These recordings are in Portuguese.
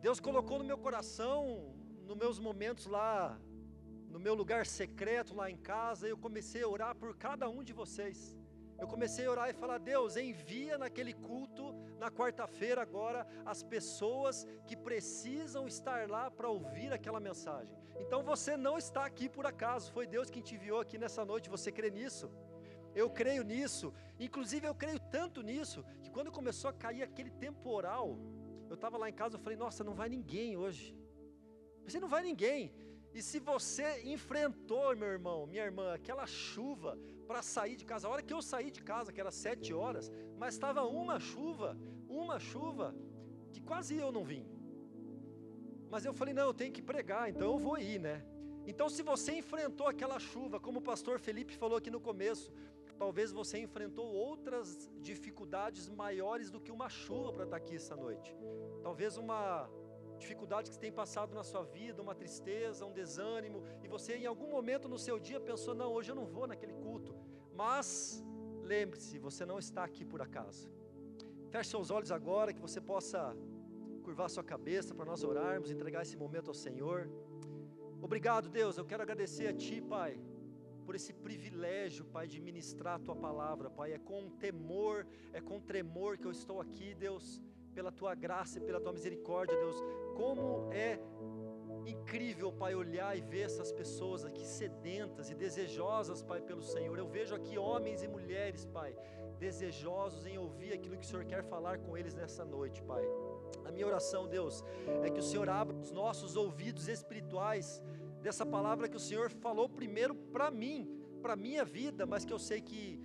Deus colocou no meu coração, nos meus momentos lá, no meu lugar secreto lá em casa, eu comecei a orar por cada um de vocês. Eu comecei a orar e falar: Deus, envia naquele culto, na quarta-feira agora, as pessoas que precisam estar lá para ouvir aquela mensagem. Então você não está aqui por acaso, foi Deus quem te enviou aqui nessa noite, você crê nisso? Eu creio nisso, inclusive eu creio tanto nisso, que quando começou a cair aquele temporal, eu estava lá em casa, eu falei: nossa, não vai ninguém hoje. Você não vai ninguém. E se você enfrentou, meu irmão, minha irmã, aquela chuva para sair de casa, a hora que eu saí de casa, que era 7 horas, mas estava uma chuva, que quase eu não vim. Mas eu falei: não, eu tenho que pregar, então eu vou ir, né? Então se você enfrentou aquela chuva, como o pastor Felipe falou aqui no começo, talvez você enfrentou outras dificuldades maiores do que uma chuva para estar aqui essa noite. Talvez uma dificuldade que você tem passado na sua vida, uma tristeza, um desânimo, e você em algum momento no seu dia pensou: não, hoje eu não vou naquele culto. Mas lembre-se, você não está aqui por acaso. Feche seus olhos agora, que você possa curvar sua cabeça para nós orarmos, entregar esse momento ao Senhor. Obrigado, Deus, eu quero agradecer a Ti, Pai, por esse privilégio, Pai, de ministrar a Tua palavra, Pai. É com temor, é com tremor que eu estou aqui, Deus, pela Tua graça e pela Tua misericórdia, Deus. Como é incrível, Pai, olhar e ver essas pessoas aqui sedentas e desejosas, Pai, pelo Senhor. Eu vejo aqui homens e mulheres, Pai, desejosos em ouvir aquilo que o Senhor quer falar com eles nessa noite, Pai. A minha oração, Deus, é que o Senhor abra os nossos ouvidos espirituais dessa palavra que o Senhor falou primeiro para mim, para a minha vida, mas que eu sei que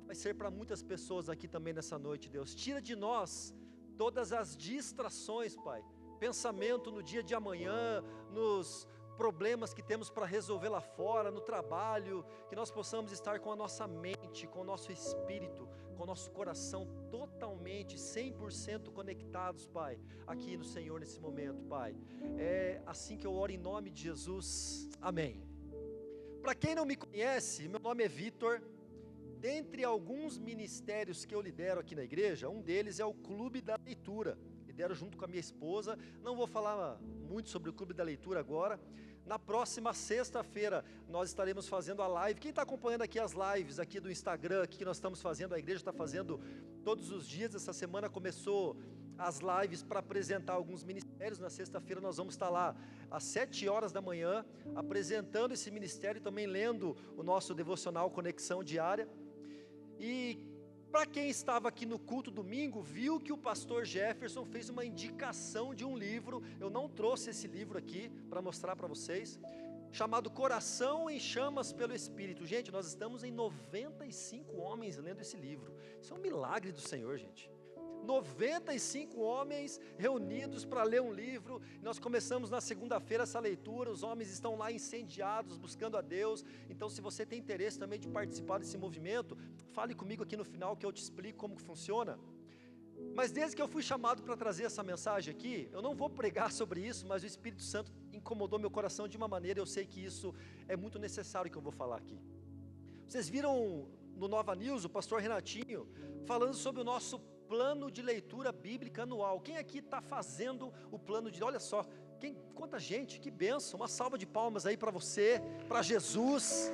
vai ser para muitas pessoas aqui também nessa noite, Deus. Tira de nós todas as distrações, Pai, pensamento no dia de amanhã, nos problemas que temos para resolver lá fora, no trabalho, que nós possamos estar com a nossa mente, com o nosso espírito, com o nosso coração totalmente, 100% conectados, Pai, aqui no Senhor nesse momento, Pai. É assim que eu oro em nome de Jesus, amém. Para quem não me conhece, meu nome é Vitor. Dentre alguns ministérios que eu lidero aqui na igreja, um deles é o Clube da Leitura. Lidero junto com a minha esposa. Não vou falar muito sobre o Clube da Leitura agora. Na próxima sexta-feira nós estaremos fazendo a live. Quem está acompanhando aqui as lives aqui do Instagram, aqui que nós estamos fazendo, a igreja está fazendo todos os dias. Essa semana começou as lives para apresentar alguns ministérios. Na sexta-feira nós vamos estar lá às 7 horas da manhã, apresentando esse ministério e também lendo o nosso devocional Conexão Diária. E para quem estava aqui no culto domingo, viu que o pastor Jefferson fez uma indicação de um livro. Eu não trouxe esse livro aqui para mostrar para vocês, chamado Coração em Chamas pelo Espírito. Gente, nós estamos em 95 homens lendo esse livro. Isso é um milagre do Senhor, gente. 95 homens reunidos para ler um livro. Nós começamos na segunda-feira essa leitura. Os homens estão lá incendiados, buscando a Deus. Então, se você tem interesse também de participar desse movimento, fale comigo aqui no final que eu te explico como que funciona. Mas desde que eu fui chamado para trazer essa mensagem aqui, eu não vou pregar sobre isso, mas o Espírito Santo incomodou meu coração de uma maneira. Eu sei que isso é muito necessário que eu vou falar aqui. Vocês viram no Nova News o pastor Renatinho falando sobre o nosso plano de leitura bíblica anual. Quem aqui está fazendo o plano de... Olha só, quanta gente, que bênção. Uma salva de palmas aí para você, para Jesus.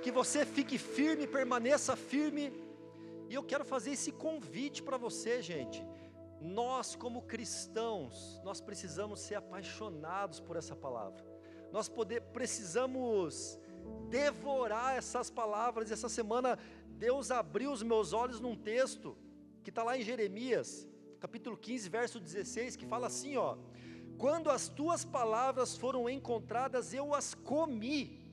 Que você fique firme, permaneça firme. E eu quero fazer esse convite para você, gente. Nós como cristãos, nós precisamos ser apaixonados por essa palavra. Nós precisamos devorar essas palavras. Essa semana Deus abriu os meus olhos num texto que está lá em Jeremias, capítulo 15, verso 16, que fala assim, ó: quando as tuas palavras foram encontradas, eu as comi,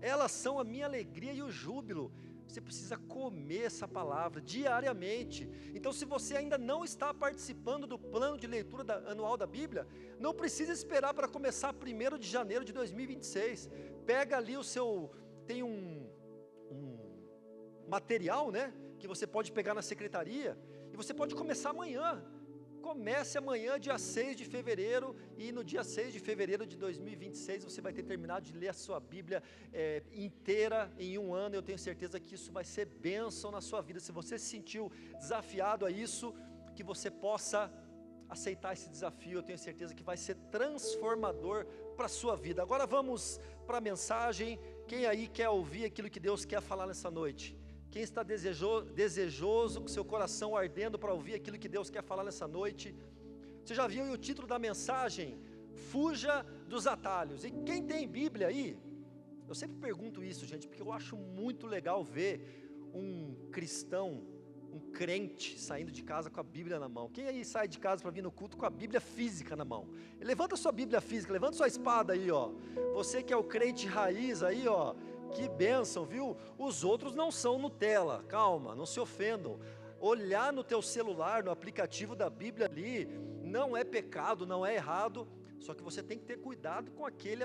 elas são a minha alegria e o júbilo. Você precisa comer essa palavra diariamente. Então, se você ainda não está participando do plano de leitura anual da Bíblia, não precisa esperar para começar 1º de janeiro de 2026. Pega ali o seu, tem um material, né, que você pode pegar na secretaria, e você pode começar amanhã. Comece amanhã, dia 6 de fevereiro, e no dia 6 de fevereiro de 2026, você vai ter terminado de ler a sua Bíblia inteira em um ano. Eu tenho certeza que isso vai ser bênção na sua vida. Se você se sentiu desafiado a isso, que você possa aceitar esse desafio, eu tenho certeza que vai ser transformador para a sua vida. Agora vamos para a mensagem. Quem aí quer ouvir aquilo que Deus quer falar nessa noite? Quem está desejoso, com seu coração ardendo para ouvir aquilo que Deus quer falar nessa noite? Você já viu aí o título da mensagem? Fuja dos atalhos. E quem tem Bíblia aí? Eu sempre pergunto isso, gente, porque eu acho muito legal ver um cristão, um crente saindo de casa com a Bíblia na mão. Quem aí sai de casa para vir no culto com a Bíblia física na mão? Levanta sua Bíblia física, levanta sua espada aí, ó. Você que é o crente raiz aí, ó. Que bênção, viu? Os outros não são Nutella, calma, não se ofendam. Olhar no teu celular, no aplicativo da Bíblia ali, não é pecado, não é errado. Só que você tem que ter cuidado com aquele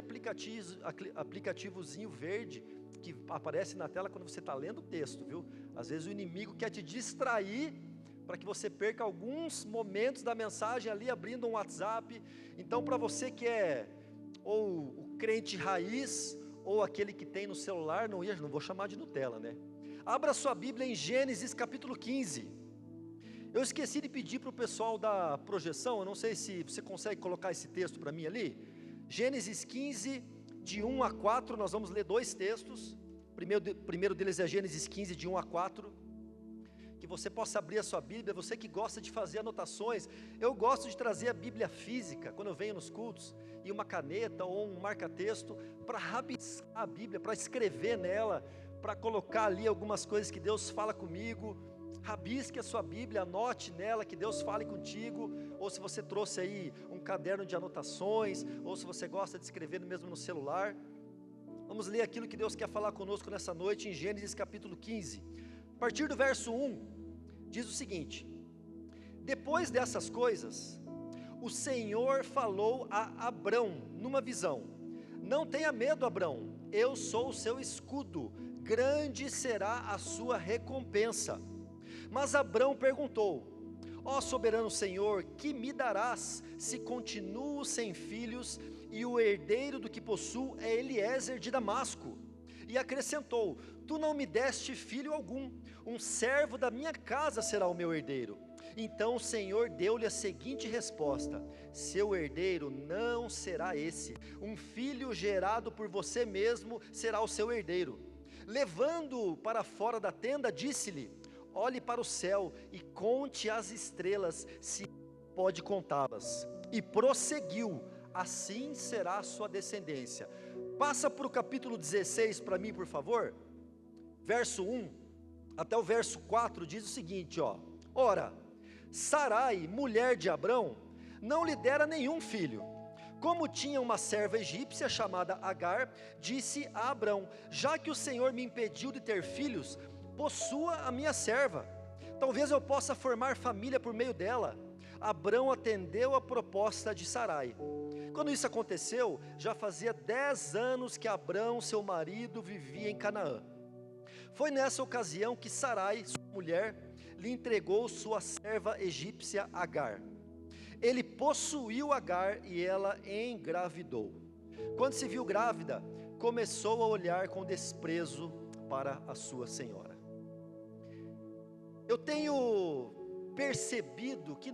aplicativozinho verde que aparece na tela quando você está lendo o texto, viu? Às vezes o inimigo quer te distrair para que você perca alguns momentos da mensagem ali abrindo um WhatsApp. Então, para você que é ou o crente raiz ou aquele que tem no celular, não vou chamar de Nutella, né? Abra sua Bíblia em Gênesis capítulo 15. Eu esqueci de pedir para o pessoal da projeção, eu não sei se você consegue colocar esse texto para mim ali. Gênesis 15, de 1 a 4, nós vamos ler dois textos. Primeiro deles é Gênesis 15, de 1 a 4. Que você possa abrir a sua Bíblia, você que gosta de fazer anotações. Eu gosto de trazer a Bíblia física, quando eu venho nos cultos, e uma caneta ou um marca-texto, para rabiscar a Bíblia, para escrever nela, para colocar ali algumas coisas que Deus fala comigo. Rabisque a sua Bíblia, anote nela, que Deus fale contigo, ou se você trouxe aí um caderno de anotações, ou se você gosta de escrever mesmo no celular. Vamos ler aquilo que Deus quer falar conosco nessa noite em Gênesis capítulo 15. A partir do verso 1, diz o seguinte: depois dessas coisas, o Senhor falou a Abrão numa visão: não tenha medo, Abrão, eu sou o seu escudo, grande será a sua recompensa. Mas Abrão perguntou: ó soberano Senhor, que me darás se continuo sem filhos e o herdeiro do que possuo é Eliezer de Damasco? E acrescentou: tu não me deste filho algum, um servo da minha casa será o meu herdeiro. Então o Senhor deu-lhe a seguinte resposta: seu herdeiro não será esse, um filho gerado por você mesmo será o seu herdeiro. Levando-o para fora da tenda, disse-lhe: olhe para o céu e conte as estrelas, se pode contá-las. E prosseguiu: assim será a sua descendência. Passa para o capítulo 16 para mim, por favor. Verso 1 até o verso 4 diz o seguinte, ó: ora, Sarai, mulher de Abrão, não lhe dera nenhum filho. Como tinha uma serva egípcia chamada Agar, disse a Abrão: já que o Senhor me impediu de ter filhos, possua a minha serva, talvez eu possa formar família por meio dela. Abrão atendeu a proposta de Sarai. Quando isso aconteceu, já fazia 10 anos que Abrão, seu marido, vivia em Canaã. Foi nessa ocasião que Sarai, sua mulher, lhe entregou sua serva egípcia Agar. Ele possuiu Agar e ela engravidou. Quando se viu grávida, começou a olhar com desprezo para a sua senhora. Eu tenho percebido que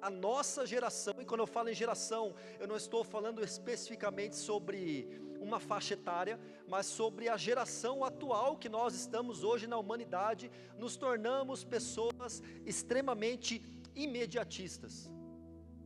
a nossa geração, e quando eu falo em geração, eu não estou falando especificamente sobre uma faixa etária, mas sobre a geração atual que nós estamos hoje na humanidade, nos tornamos pessoas extremamente imediatistas.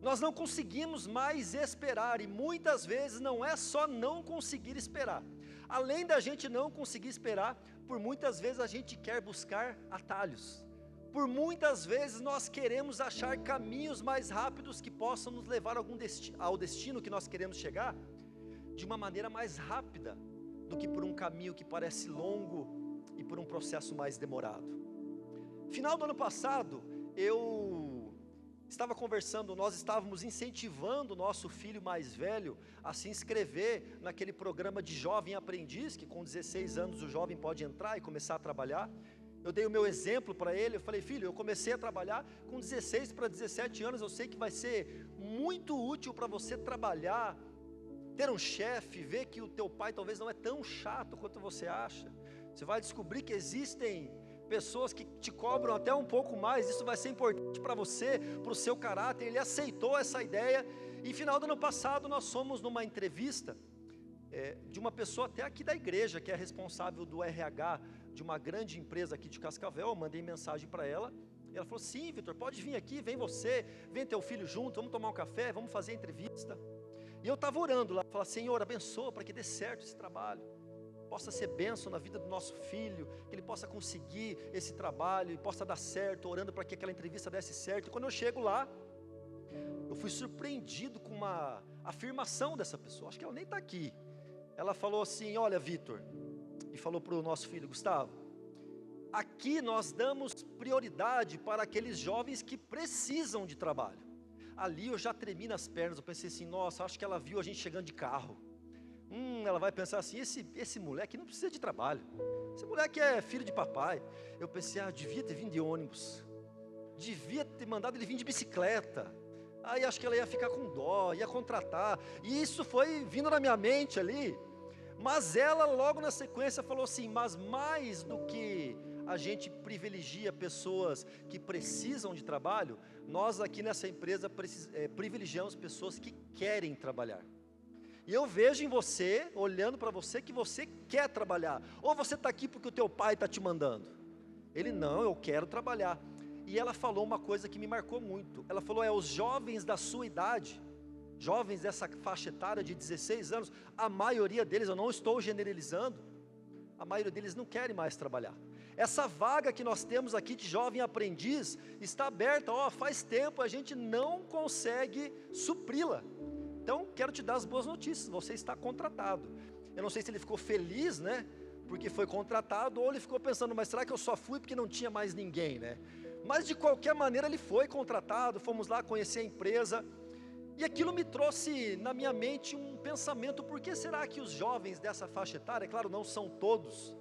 Nós não conseguimos mais esperar, e muitas vezes não é só não conseguir esperar. Além da gente não conseguir esperar, por muitas vezes a gente quer buscar atalhos. Por muitas vezes nós queremos achar caminhos mais rápidos que possam nos levar ao destino que nós queremos chegar, de uma maneira mais rápida do que por um caminho que parece longo e por um processo mais demorado. Final do ano passado, nós estávamos incentivando o nosso filho mais velho a se inscrever naquele programa de jovem aprendiz, que com 16 anos o jovem pode entrar e começar a trabalhar. Eu dei o meu exemplo para ele, eu falei: filho, eu comecei a trabalhar com 16 para 17 anos, eu sei que vai ser muito útil para você trabalhar, ter um chefe, ver que o teu pai talvez não é tão chato quanto você acha. Você vai descobrir que existem pessoas que te cobram até um pouco mais, isso vai ser importante para você, para o seu caráter. Ele aceitou essa ideia, e final do ano passado nós fomos numa entrevista, de uma pessoa até aqui da igreja, que é responsável do RH, de uma grande empresa aqui de Cascavel. Eu mandei mensagem para ela, e ela falou: sim, Vitor, pode vir aqui, vem você, vem teu filho junto, vamos tomar um café, vamos fazer a entrevista. E eu estava orando lá, falava: Senhor, abençoa para que dê certo esse trabalho, possa ser bênção na vida do nosso filho, que ele possa conseguir esse trabalho e possa dar certo, orando para que aquela entrevista desse certo. E quando eu chego lá, eu fui surpreendido com uma afirmação dessa pessoa, acho que ela nem está aqui. Ela falou assim: olha, Vitor, e falou para o nosso filho Gustavo, aqui nós damos prioridade para aqueles jovens que precisam de trabalho. Ali eu já tremi nas pernas, eu pensei assim: nossa, acho que ela viu a gente chegando de carro. Ela vai pensar assim: esse moleque não precisa de trabalho, esse moleque é filho de papai. Eu pensei: devia ter vindo de ônibus, devia ter mandado ele vir de bicicleta. Aí acho que ela ia ficar com dó, ia contratar, e isso foi vindo na minha mente ali. Mas ela logo na sequência falou assim: mas mais do que a gente privilegia pessoas que precisam de trabalho, nós aqui nessa empresa privilegiamos pessoas que querem trabalhar. E eu vejo em você, olhando para você, que você quer trabalhar. Ou você está aqui porque o teu pai está te mandando? Ele: não, eu quero trabalhar. E ela falou uma coisa que me marcou muito. Ela falou: os jovens da sua idade, jovens dessa faixa etária de 16 anos, a maioria deles, eu não estou generalizando, a maioria deles não querem mais trabalhar. Essa vaga que nós temos aqui de jovem aprendiz está aberta, faz tempo, a gente não consegue supri-la. Então, quero te dar as boas notícias: você está contratado. Eu não sei se ele ficou feliz, né, porque foi contratado, ou ele ficou pensando: mas será que eu só fui porque não tinha mais ninguém, né? Mas de qualquer maneira ele foi contratado, fomos lá conhecer a empresa, e aquilo me trouxe na minha mente um pensamento: por que será que os jovens dessa faixa etária, claro, não são todos,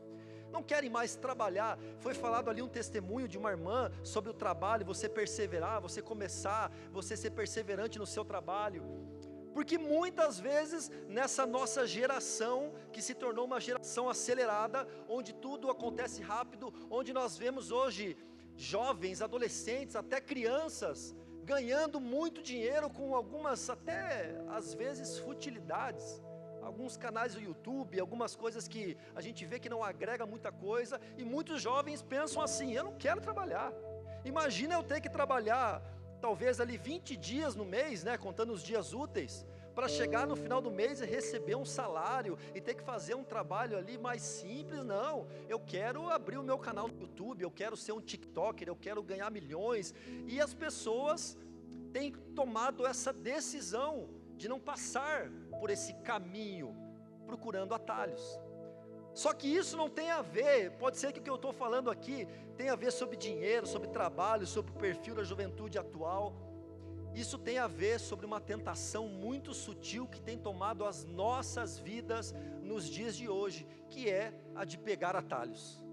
não querem mais trabalhar? Foi falado ali um testemunho de uma irmã sobre o trabalho, você perseverar, você começar, você ser perseverante no seu trabalho. Porque muitas vezes nessa nossa geração, que se tornou uma geração acelerada, onde tudo acontece rápido, onde nós vemos hoje jovens, adolescentes, até crianças, ganhando muito dinheiro com algumas, até às vezes, futilidades, alguns canais do YouTube, algumas coisas que a gente vê que não agrega muita coisa, e muitos jovens pensam assim: eu não quero trabalhar. Imagina eu ter que trabalhar talvez ali 20 dias no mês, né, contando os dias úteis, para chegar no final do mês e receber um salário, e ter que fazer um trabalho ali mais simples. Não, eu quero abrir o meu canal no YouTube, eu quero ser um TikToker, eu quero ganhar milhões. E as pessoas têm tomado essa decisão de não passar por esse caminho, procurando atalhos. Só que isso não tem a ver, pode ser que o que eu estou falando aqui tenha a ver sobre dinheiro, sobre trabalho, sobre o perfil da juventude atual. Isso tem a ver sobre uma tentação muito sutil que tem tomado as nossas vidas nos dias de hoje, que é a de pegar atalhos.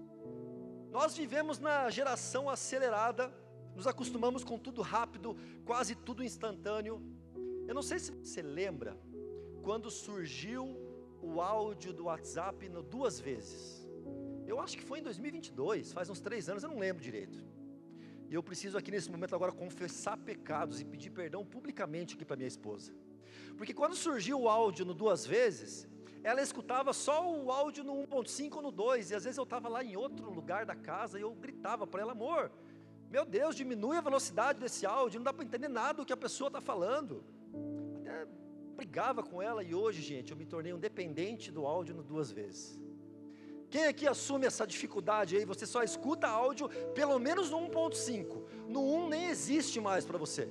Nós vivemos na geração acelerada, nos acostumamos com tudo rápido, quase tudo instantâneo. Eu não sei se você lembra, quando surgiu o áudio do WhatsApp 2 vezes. Eu acho que foi em 2022, faz uns 3 anos, eu não lembro direito. E eu preciso aqui nesse momento agora confessar pecados e pedir perdão publicamente aqui para minha esposa. Porque quando surgiu o áudio 2 vezes, ela escutava só o áudio no 1.5 ou no 2, e às vezes eu estava lá em outro lugar da casa e eu gritava para ela: amor, meu Deus, diminui a velocidade desse áudio, não dá para entender nada do que a pessoa está falando. Até brigava com ela, e hoje, gente, eu me tornei um dependente do áudio 2 vezes. Quem aqui assume essa dificuldade aí? Você só escuta áudio pelo menos no 1.5, no 1 nem existe mais para você.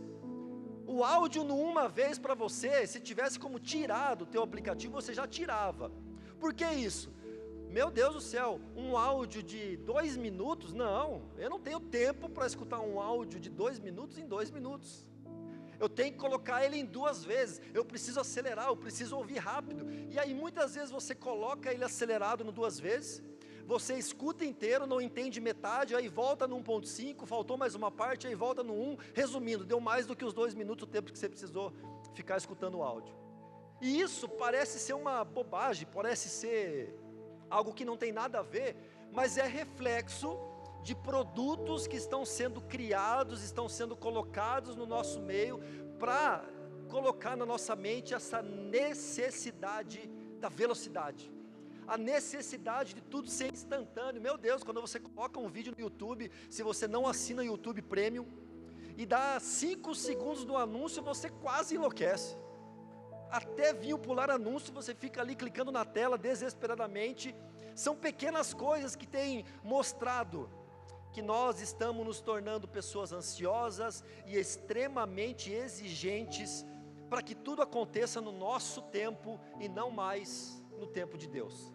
O áudio no 1 uma vez para você, se tivesse como tirar do teu aplicativo, você já tirava. Por que isso? Meu Deus do céu, um áudio de 2 minutos? Não, eu não tenho tempo para escutar um áudio de 2 minutos em 2 minutos. Eu tenho que colocar ele em 2 vezes, eu preciso acelerar, eu preciso ouvir rápido. E aí muitas vezes você coloca ele acelerado no 2 vezes, você escuta inteiro, não entende metade, aí volta no 1.5, faltou mais uma parte, aí volta no 1, resumindo, deu mais do que os 2 minutos o tempo que você precisou ficar escutando o áudio. E isso parece ser uma bobagem, parece ser algo que não tem nada a ver, mas é reflexo de produtos que estão sendo criados, estão sendo colocados no nosso meio, para colocar na nossa mente essa necessidade da velocidade, a necessidade de tudo ser instantâneo. Meu Deus, quando você coloca um vídeo no YouTube, se você não assina o YouTube Premium, e dá 5 segundos do anúncio, você quase enlouquece. Até vir o pular anúncio, você fica ali clicando na tela desesperadamente. São pequenas coisas que têm mostrado que nós estamos nos tornando pessoas ansiosas e extremamente exigentes para que tudo aconteça no nosso tempo e não mais no tempo de Deus.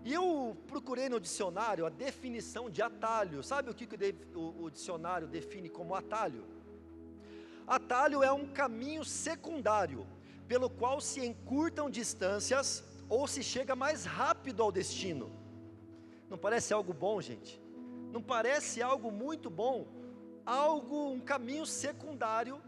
E eu procurei no dicionário a definição de atalho. Sabe o que o dicionário define como atalho? Atalho é um caminho secundário, pelo qual se encurtam distâncias ou se chega mais rápido ao destino. Não parece algo bom, gente? Não parece algo muito bom? Um caminho secundário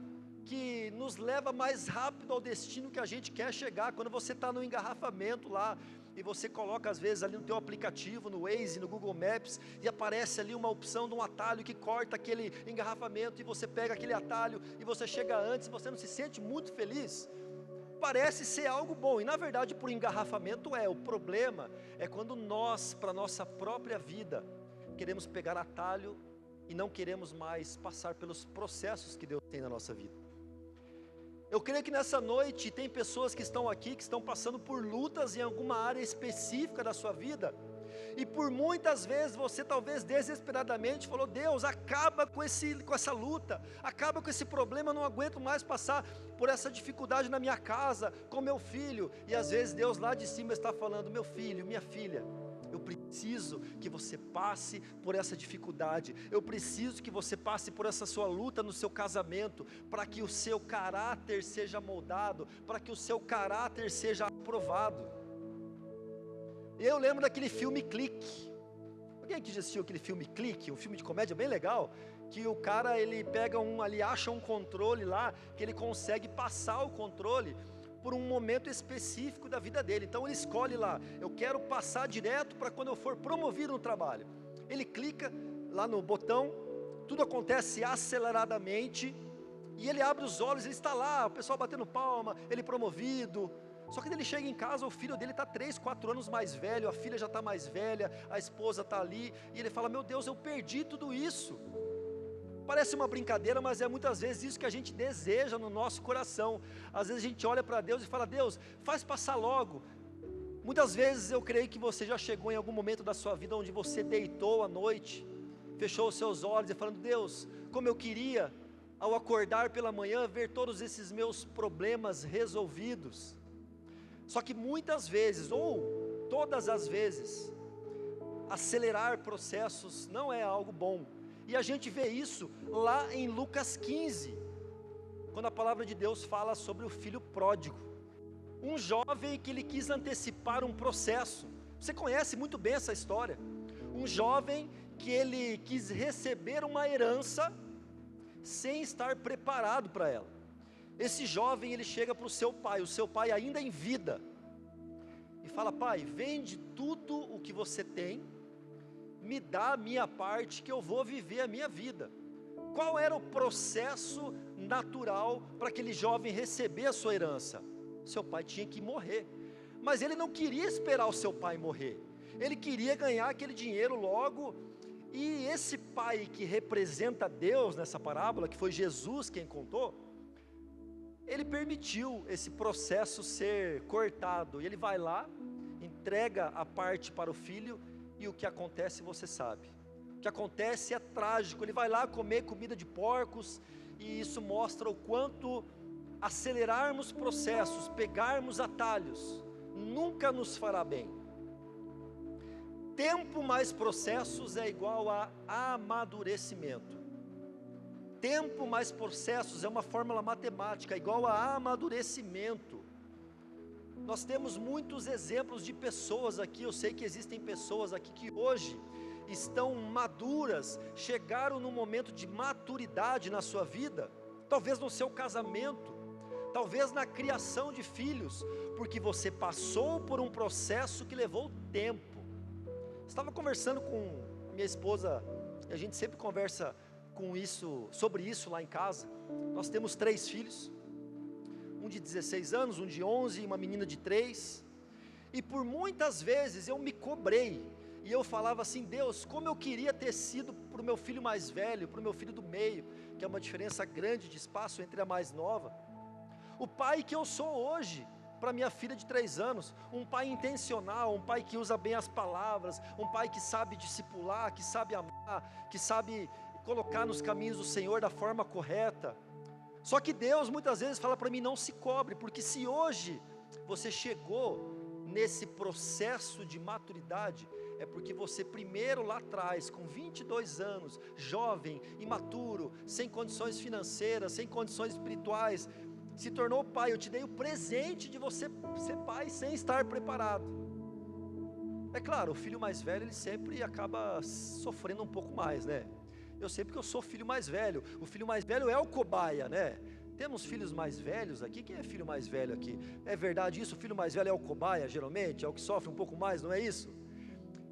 que nos leva mais rápido ao destino que a gente quer chegar. Quando você está no engarrafamento lá, e você coloca às vezes ali no teu aplicativo, no Waze, no Google Maps, e aparece ali uma opção de um atalho que corta aquele engarrafamento, e você pega aquele atalho, e você chega antes, e você não se sente muito feliz. Parece ser algo bom, e na verdade por engarrafamento o problema é quando nós, para a nossa própria vida, queremos pegar atalho, e não queremos mais passar pelos processos que Deus tem na nossa vida. Eu creio que nessa noite tem pessoas que estão aqui, que estão passando por lutas em alguma área específica da sua vida, e por muitas vezes você talvez desesperadamente falou: Deus, acaba com essa luta, acaba com esse problema, eu não aguento mais passar por essa dificuldade na minha casa, com meu filho. E às vezes Deus lá de cima está falando: meu filho, minha filha, eu preciso que você passe por essa dificuldade, eu preciso que você passe por essa sua luta no seu casamento, para que o seu caráter seja moldado, para que o seu caráter seja aprovado. Eu lembro daquele filme Clique. Alguém aqui já assistiu aquele filme Clique? Um filme de comédia bem legal, que o cara, ele pega ele acha um controle lá, que ele consegue passar o controle por um momento específico da vida dele. Então ele escolhe lá: eu quero passar direto para quando eu for promovido no trabalho. Ele clica lá no botão, tudo acontece aceleradamente, e ele abre os olhos, ele está lá, o pessoal batendo palma, ele promovido. Só que quando ele chega em casa, o filho dele está 3, 4 anos mais velho, a filha já está mais velha, a esposa está ali, e ele fala: meu Deus, eu perdi tudo isso. Parece uma brincadeira, mas é muitas vezes isso que a gente deseja no nosso coração. Às vezes a gente olha para Deus e fala: Deus, faz passar logo. Muitas vezes eu creio que você já chegou em algum momento da sua vida onde você deitou à noite, fechou os seus olhos e falando: Deus, como eu queria, ao acordar pela manhã, ver todos esses meus problemas resolvidos. Só que muitas vezes, ou todas as vezes, acelerar processos não é algo bom. E a gente vê isso lá em Lucas 15, quando a palavra de Deus fala sobre o filho pródigo. Um jovem que ele quis antecipar um processo. Você conhece muito bem essa história. Um jovem que ele quis receber uma herança sem estar preparado para ela. Esse jovem, ele chega para o seu pai ainda em vida, e fala: pai, vende tudo o que você tem, me dá a minha parte, que eu vou viver a minha vida. Qual era o processo natural para aquele jovem receber a sua herança? Seu pai tinha que morrer, mas ele não queria esperar o seu pai morrer, ele queria ganhar aquele dinheiro logo. E esse pai que representa Deus nessa parábola, que foi Jesus quem contou, ele permitiu esse processo ser cortado, e ele vai lá, entrega a parte para o filho, e o que acontece você sabe. O que acontece é trágico. Ele vai lá comer comida de porcos, e isso mostra o quanto acelerarmos processos, pegarmos atalhos, nunca nos fará bem. Tempo mais processos é igual a amadurecimento. Tempo mais processos é uma fórmula matemática, igual a amadurecimento. Nós temos muitos exemplos de pessoas aqui. Eu sei que existem pessoas aqui que hoje estão maduras, chegaram num momento de maturidade na sua vida, talvez no seu casamento, talvez na criação de filhos, porque você passou por um processo que levou tempo. Estava conversando com minha esposa, a gente sempre conversa sobre isso lá em casa. Nós temos 3 filhos, um de 16 anos, um de 11 e uma menina de 3, e por muitas vezes eu me cobrei, e eu falava assim: Deus, como eu queria ter sido para o meu filho mais velho, para o meu filho do meio, que é uma diferença grande de espaço entre a mais nova, o pai que eu sou hoje para minha filha de 3 anos, um pai intencional, um pai que usa bem as palavras, um pai que sabe discipular, que sabe amar, que sabe colocar nos caminhos do Senhor da forma correta. Só que Deus muitas vezes fala para mim: não se cobre, porque se hoje você chegou nesse processo de maturidade, é porque você primeiro lá atrás, com 22 anos, jovem, imaturo, sem condições financeiras, sem condições espirituais, se tornou pai. Eu te dei o presente de você ser pai sem estar preparado. É claro, o filho mais velho, ele sempre acaba sofrendo um pouco mais, né? Eu sei porque eu sou filho mais velho. O filho mais velho é o cobaia, né? Temos filhos mais velhos aqui. Quem é filho mais velho aqui? É verdade isso? O filho mais velho é o cobaia, geralmente? É o que sofre um pouco mais, não é isso?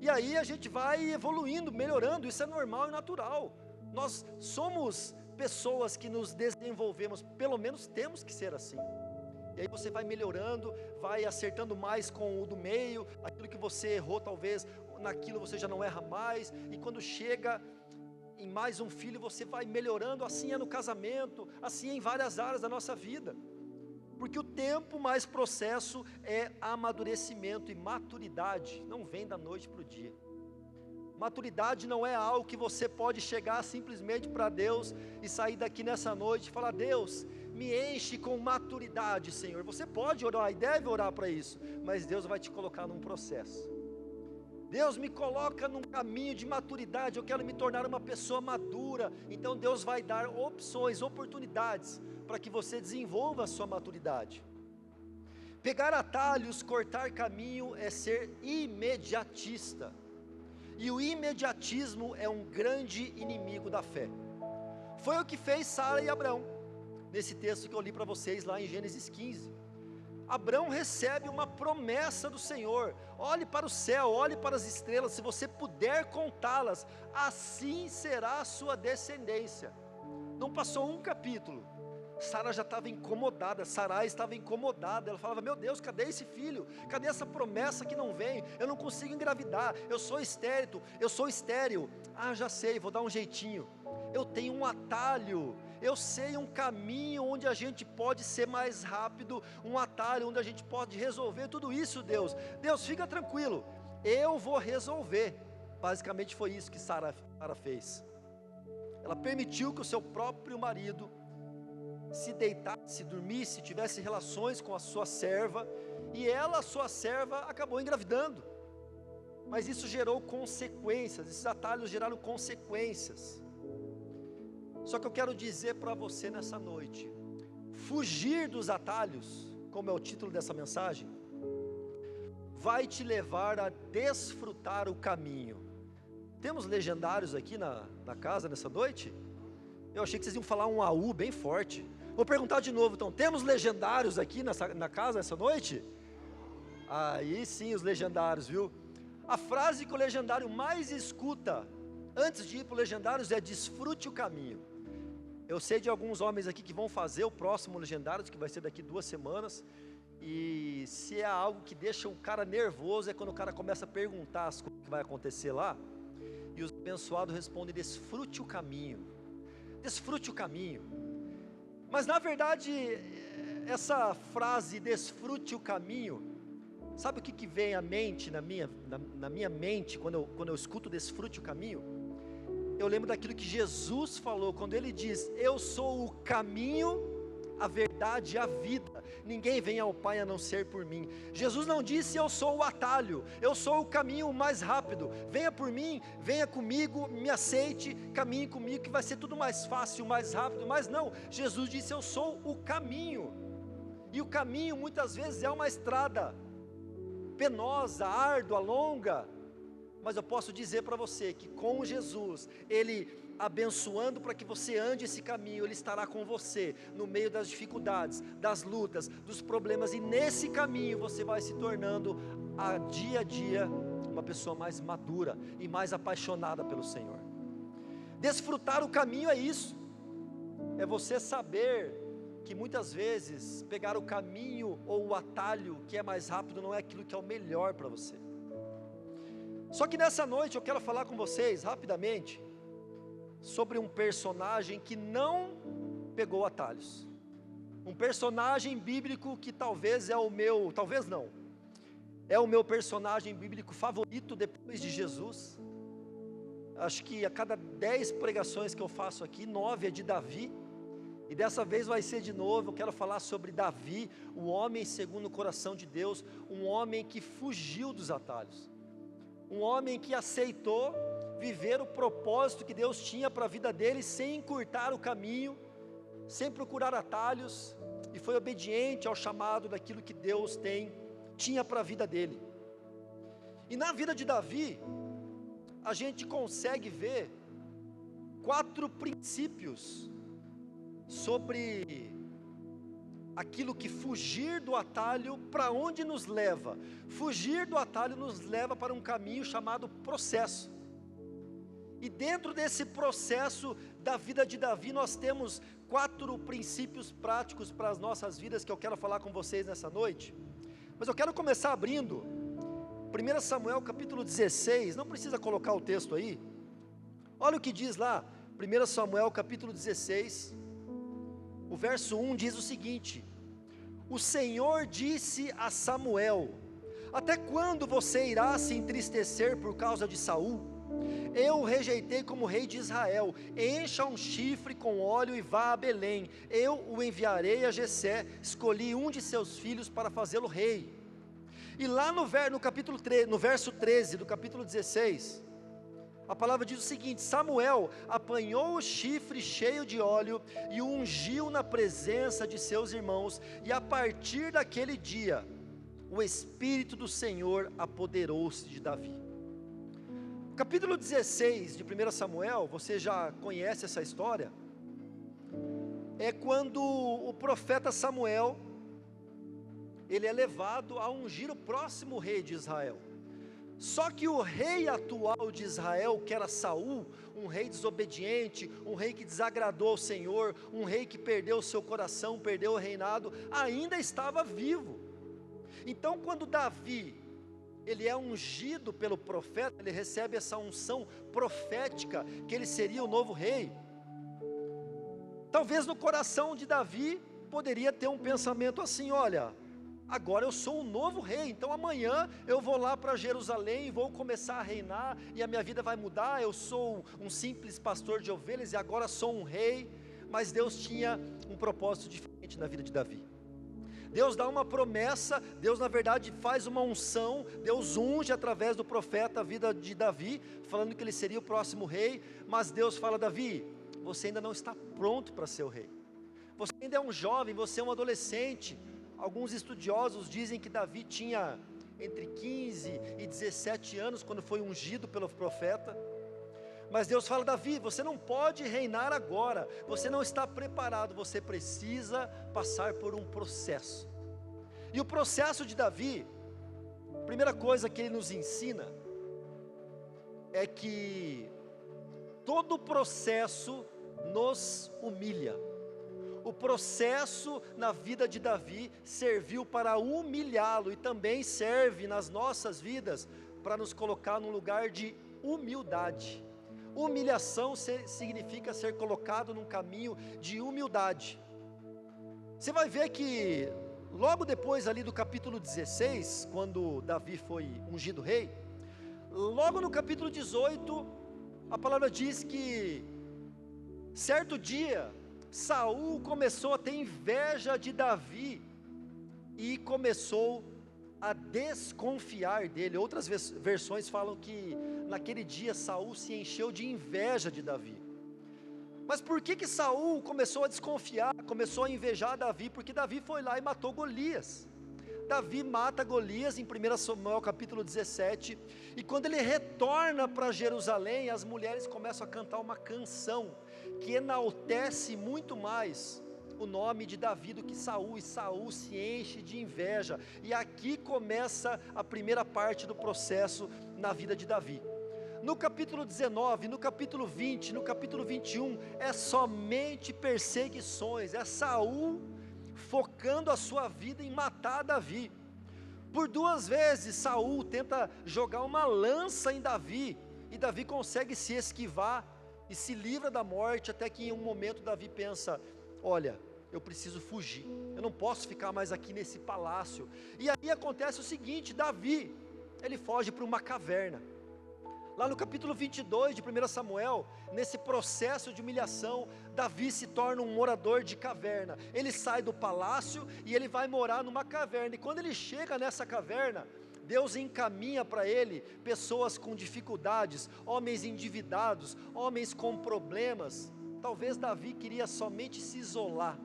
E aí a gente vai evoluindo, melhorando. Isso é normal e natural. Nós somos pessoas que nos desenvolvemos, pelo menos temos que ser assim. E aí você vai melhorando, vai acertando mais com o do meio. Aquilo que você errou, talvez naquilo você já não erra mais. E quando chega em mais um filho, você vai melhorando. Assim é no casamento, assim é em várias áreas da nossa vida, porque o tempo mais processo é amadurecimento, e maturidade não vem da noite para o dia. Maturidade não é algo que você pode chegar simplesmente para Deus e sair daqui nessa noite e falar: Deus, me enche com maturidade, Senhor. Você pode orar e deve orar para isso, mas Deus vai te colocar num processo. Deus me coloca num caminho de maturidade, eu quero me tornar uma pessoa madura. Então Deus vai dar opções, oportunidades, para que você desenvolva a sua maturidade. Pegar atalhos, cortar caminho é ser imediatista. E o imediatismo é um grande inimigo da fé. Foi o que fez Sara e Abrão, nesse texto que eu li para vocês lá em Gênesis 15. Abrão recebe uma promessa do Senhor: olhe para o céu, olhe para as estrelas, se você puder contá-las, assim será a sua descendência. Não passou um capítulo, Sara já estava incomodada, Sarai estava incomodada. Ela falava: meu Deus, cadê esse filho? Cadê essa promessa que não vem? Eu não consigo engravidar, eu sou estéril. Ah, já sei, vou dar um jeitinho. Eu tenho um atalho, eu sei um caminho onde a gente pode ser mais rápido, um atalho onde a gente pode resolver tudo isso. Deus, fica tranquilo, eu vou resolver. Basicamente foi isso que Sara fez. Ela permitiu que o seu próprio marido se deitasse, dormisse, tivesse relações com a sua serva, e ela, a sua serva, acabou engravidando. Mas isso gerou consequências, esses atalhos geraram consequências. Só que eu quero dizer para você nessa noite: fugir dos atalhos, como é o título dessa mensagem, vai te levar a desfrutar o caminho. Temos legendários aqui na casa nessa noite? Eu achei que vocês iam falar um AU bem forte. Vou perguntar de novo então: temos legendários aqui na casa essa noite? Aí sim, os legendários, viu? A frase que o legendário mais escuta antes de ir para o legendários é: desfrute o caminho. Eu sei de alguns homens aqui que vão fazer o próximo legendários, que vai ser daqui 2 semanas. E se é algo que deixa o cara nervoso, é quando o cara começa a perguntar as coisas que vai acontecer lá. E os abençoados respondem: desfrute o caminho. Desfrute o caminho. Mas na verdade, essa frase, desfrute o caminho, sabe o que vem à mente, na minha mente, quando eu escuto desfrute o caminho? Eu lembro daquilo que Jesus falou, quando Ele diz: eu sou o caminho, a verdade e a vida, ninguém vem ao Pai a não ser por mim. Jesus não disse: eu sou o atalho, eu sou o caminho mais rápido, venha por mim, venha comigo, me aceite, caminhe comigo que vai ser tudo mais fácil, mais rápido. Mas não, Jesus disse: eu sou o caminho. E o caminho muitas vezes é uma estrada penosa, árdua, longa. Mas eu posso dizer para você que com Jesus, Ele abençoando para que você ande esse caminho, Ele estará com você no meio das dificuldades, das lutas, dos problemas, e nesse caminho você vai se tornando a dia uma uma pessoa mais madura e mais apaixonada pelo Senhor. Desfrutar o caminho é isso, é você saber que muitas vezes pegar o caminho ou o atalho que é mais rápido não é aquilo que é o melhor para você. Só que nessa noite eu quero falar com vocês rapidamente sobre um personagem que não pegou atalhos. Um personagem bíblico que talvez é o meu, talvez não, é o meu personagem bíblico favorito depois de Jesus. Acho que a cada 10 pregações que eu faço aqui, 9 é de Davi. E dessa vez vai ser de novo, eu quero falar sobre Davi, o homem segundo o coração de Deus, um homem que fugiu dos atalhos. Um homem que aceitou viver o propósito que Deus tinha para a vida dele, sem encurtar o caminho, sem procurar atalhos, e foi obediente ao chamado daquilo que Deus tinha para a vida dele. E na vida de Davi, a gente consegue ver 4 princípios sobre aquilo que fugir do atalho, para onde nos leva. Fugir do atalho nos leva para um caminho chamado processo. E dentro desse processo da vida de Davi, nós temos 4 princípios práticos para as nossas vidas que eu quero falar com vocês nessa noite. Mas eu quero começar abrindo 1 Samuel capítulo 16, não precisa colocar o texto aí. Olha o que diz lá, 1 Samuel capítulo 16, o verso 1 diz o seguinte: o Senhor disse a Samuel: até quando você irá se entristecer por causa de Saul? Eu o rejeitei como rei de Israel. Encha um chifre com óleo e vá a Belém. Eu o enviarei a Jessé. Escolhi um de seus filhos para fazê-lo rei. E lá no verso 13 do capítulo 16, a palavra diz o seguinte: Samuel apanhou o chifre cheio de óleo e o ungiu na presença de seus irmãos, e a partir daquele dia, o Espírito do Senhor apoderou-se de Davi. O capítulo 16 de 1 Samuel, você já conhece essa história, é quando o profeta Samuel, ele é levado a ungir o próximo rei de Israel. Só que o rei atual de Israel, que era Saul, um rei desobediente, um rei que desagradou ao Senhor, um rei que perdeu o seu coração, perdeu o reinado, ainda estava vivo. Então quando Davi, ele é ungido pelo profeta, ele recebe essa unção profética, que ele seria o novo rei. Talvez no coração de Davi, poderia ter um pensamento assim: olha, agora eu sou um novo rei, então amanhã eu vou lá para Jerusalém e vou começar a reinar, e a minha vida vai mudar. Eu sou um simples pastor de ovelhas e agora sou um rei. Mas Deus tinha um propósito diferente na vida de Davi. Deus dá uma promessa, Deus na verdade faz uma unção, Deus unge através do profeta a vida de Davi, falando que ele seria o próximo rei. Mas Deus fala: Davi, você ainda não está pronto para ser o rei, você ainda é um jovem, você é um adolescente. Alguns estudiosos dizem que Davi tinha entre 15 e 17 anos quando foi ungido pelo profeta. Mas Deus fala: Davi, você não pode reinar agora, você não está preparado, você precisa passar por um processo. E o processo de Davi, a primeira coisa que ele nos ensina é que todo processo nos humilha. O processo na vida de Davi serviu para humilhá-lo, e também serve nas nossas vidas para nos colocar num lugar de humildade. Humilhação significa ser colocado num caminho de humildade. Você vai ver que logo depois ali do capítulo 16, quando Davi foi ungido rei, logo no capítulo 18, a palavra diz que certo dia Saul começou a ter inveja de Davi e começou a desconfiar dele. Outras versões falam que naquele dia Saul se encheu de inveja de Davi. Mas por que Saul começou a desconfiar, começou a invejar Davi? Porque Davi foi lá e matou Golias. Davi mata Golias em 1 Samuel capítulo 17, e quando ele retorna para Jerusalém, as mulheres começam a cantar uma canção que enaltece muito mais o nome de Davi do que Saul, e Saul se enche de inveja. E aqui começa a primeira parte do processo na vida de Davi. No capítulo 19, no capítulo 20, no capítulo 21, é somente perseguições, é Saul focando a sua vida em matar Davi. Por 2 vezes Saul tenta jogar uma lança em Davi, e Davi consegue se esquivar e se livra da morte, até que em um momento Davi pensa: olha, eu preciso fugir, eu não posso ficar mais aqui nesse palácio. E aí acontece o seguinte: Davi, ele foge para uma caverna. Lá no capítulo 22 de 1 Samuel, nesse processo de humilhação, Davi se torna um morador de caverna. Ele sai do palácio e ele vai morar numa caverna. E quando ele chega nessa caverna, Deus encaminha para ele pessoas com dificuldades, homens endividados, homens com problemas. Talvez Davi queria somente se isolar.